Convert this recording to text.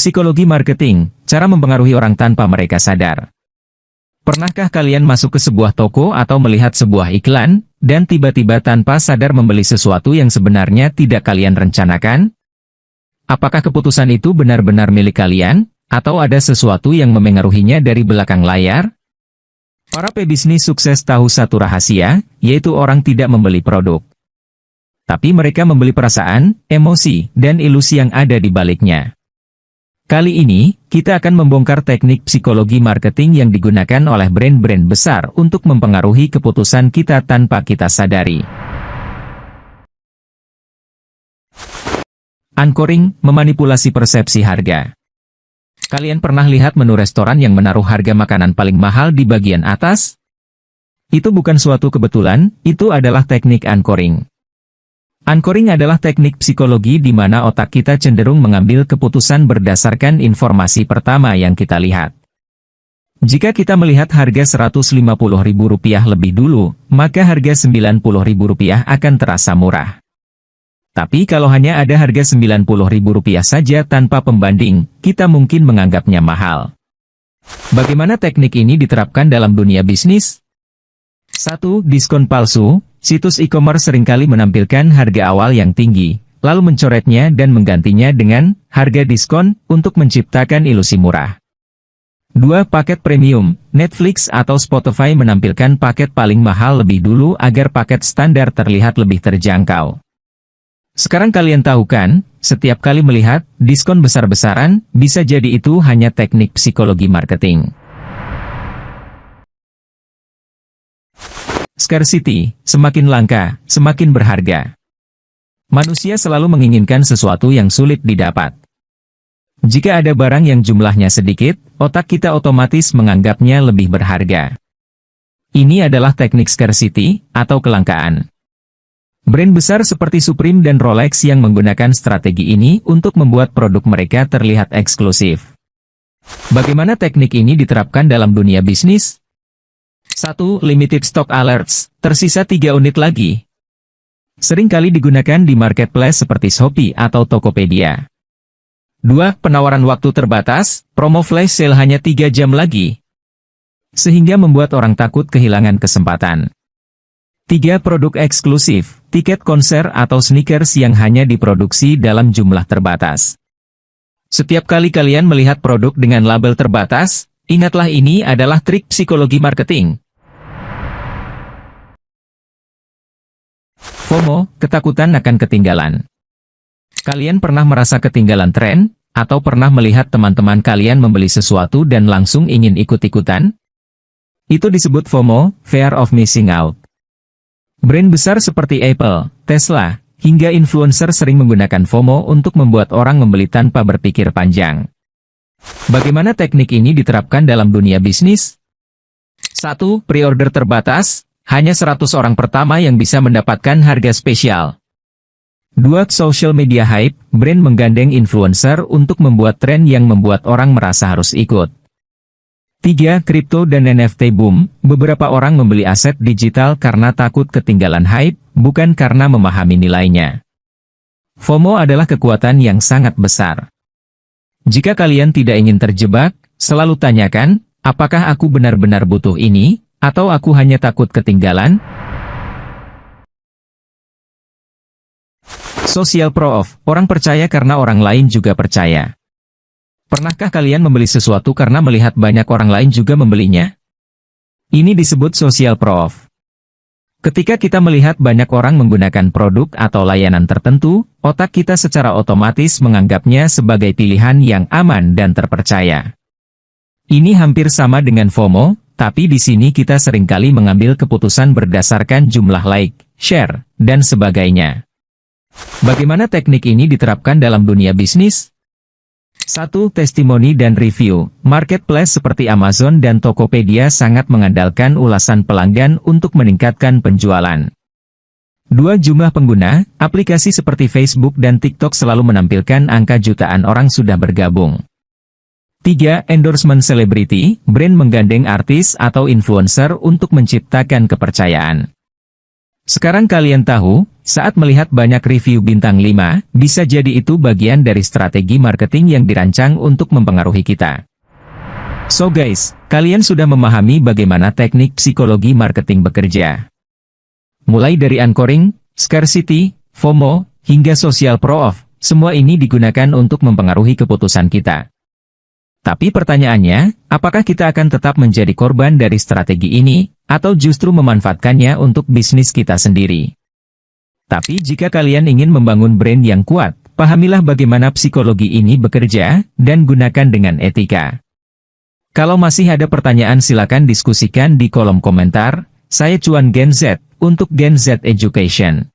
Psikologi marketing, cara mempengaruhi orang tanpa mereka sadar. Pernahkah kalian masuk ke sebuah toko atau melihat sebuah iklan, dan tiba-tiba tanpa sadar membeli sesuatu yang sebenarnya tidak kalian rencanakan? Apakah keputusan itu benar-benar milik kalian, atau ada sesuatu yang memengaruhinya dari belakang layar? Para pebisnis sukses tahu satu rahasia, yaitu orang tidak membeli produk. Tapi mereka membeli perasaan, emosi, dan ilusi yang ada di baliknya. Kali ini, kita akan membongkar teknik psikologi marketing yang digunakan oleh brand-brand besar untuk mempengaruhi keputusan kita tanpa kita sadari. Anchoring, memanipulasi persepsi harga. Kalian pernah lihat menu restoran yang menaruh harga makanan paling mahal di bagian atas? Itu bukan suatu kebetulan, itu adalah teknik anchoring. Anchoring adalah teknik psikologi di mana otak kita cenderung mengambil keputusan berdasarkan informasi pertama yang kita lihat. Jika kita melihat harga Rp150.000 lebih dulu, maka harga Rp90.000 akan terasa murah. Tapi kalau hanya ada harga Rp90.000 saja tanpa pembanding, kita mungkin menganggapnya mahal. Bagaimana teknik ini diterapkan dalam dunia bisnis? 1. Diskon palsu. Situs e-commerce seringkali menampilkan harga awal yang tinggi, lalu mencoretnya dan menggantinya dengan harga diskon untuk menciptakan ilusi murah. 2. Paket premium. Netflix atau Spotify menampilkan paket paling mahal lebih dulu agar paket standar terlihat lebih terjangkau. Sekarang kalian tahu kan, setiap kali melihat diskon besar-besaran, bisa jadi itu hanya teknik psikologi marketing. Scarcity, semakin langka, semakin berharga. Manusia selalu menginginkan sesuatu yang sulit didapat. Jika ada barang yang jumlahnya sedikit, otak kita otomatis menganggapnya lebih berharga. Ini adalah teknik scarcity, atau kelangkaan. Brand besar seperti Supreme dan Rolex yang menggunakan strategi ini untuk membuat produk mereka terlihat eksklusif. Bagaimana teknik ini diterapkan dalam dunia bisnis? 1. Limited stock alerts, tersisa 3 unit lagi. Sering kali digunakan di marketplace seperti Shopee atau Tokopedia. 2. Penawaran waktu terbatas, promo flash sale hanya 3 jam lagi. Sehingga membuat orang takut kehilangan kesempatan. 3. Produk eksklusif, tiket konser atau sneakers yang hanya diproduksi dalam jumlah terbatas. Setiap kali kalian melihat produk dengan label terbatas, ingatlah ini adalah trik psikologi marketing. FOMO, ketakutan akan ketinggalan. Kalian pernah merasa ketinggalan tren, atau pernah melihat teman-teman kalian membeli sesuatu dan langsung ingin ikut-ikutan? Itu disebut FOMO, Fear of Missing Out. Brand besar seperti Apple, Tesla, hingga influencer sering menggunakan FOMO untuk membuat orang membeli tanpa berpikir panjang. Bagaimana teknik ini diterapkan dalam dunia bisnis? 1. Pre-order terbatas, hanya 100 orang pertama yang bisa mendapatkan harga spesial. 2. Social media hype, brand menggandeng influencer untuk membuat tren yang membuat orang merasa harus ikut. 3. Kripto dan NFT boom, beberapa orang membeli aset digital karena takut ketinggalan hype, bukan karena memahami nilainya. FOMO adalah kekuatan yang sangat besar. Jika kalian tidak ingin terjebak, selalu tanyakan, apakah aku benar-benar butuh ini, atau aku hanya takut ketinggalan? Social proof, orang percaya karena orang lain juga percaya. Pernahkah kalian membeli sesuatu karena melihat banyak orang lain juga membelinya? Ini disebut social proof. Ketika kita melihat banyak orang menggunakan produk atau layanan tertentu, otak kita secara otomatis menganggapnya sebagai pilihan yang aman dan terpercaya. Ini hampir sama dengan FOMO, tapi di sini kita seringkali mengambil keputusan berdasarkan jumlah like, share, dan sebagainya. Bagaimana teknik ini diterapkan dalam dunia bisnis? 1. Testimoni dan review. Marketplace seperti Amazon dan Tokopedia sangat mengandalkan ulasan pelanggan untuk meningkatkan penjualan. 2. Jumlah pengguna. Aplikasi seperti Facebook dan TikTok selalu menampilkan angka jutaan orang sudah bergabung. 3. Endorsement selebriti. Brand menggandeng artis atau influencer untuk menciptakan kepercayaan. Sekarang kalian tahu, saat melihat banyak review bintang 5, bisa jadi itu bagian dari strategi marketing yang dirancang untuk mempengaruhi kita. So guys, kalian sudah memahami bagaimana teknik psikologi marketing bekerja. Mulai dari anchoring, scarcity, FOMO, hingga social proof, semua ini digunakan untuk mempengaruhi keputusan kita. Tapi pertanyaannya, apakah kita akan tetap menjadi korban dari strategi ini, atau justru memanfaatkannya untuk bisnis kita sendiri? Tapi jika kalian ingin membangun brand yang kuat, pahamilah bagaimana psikologi ini bekerja, dan gunakan dengan etika. Kalau masih ada pertanyaan silakan diskusikan di kolom komentar. Saya Cuan Gen Z, untuk Gen Z Education.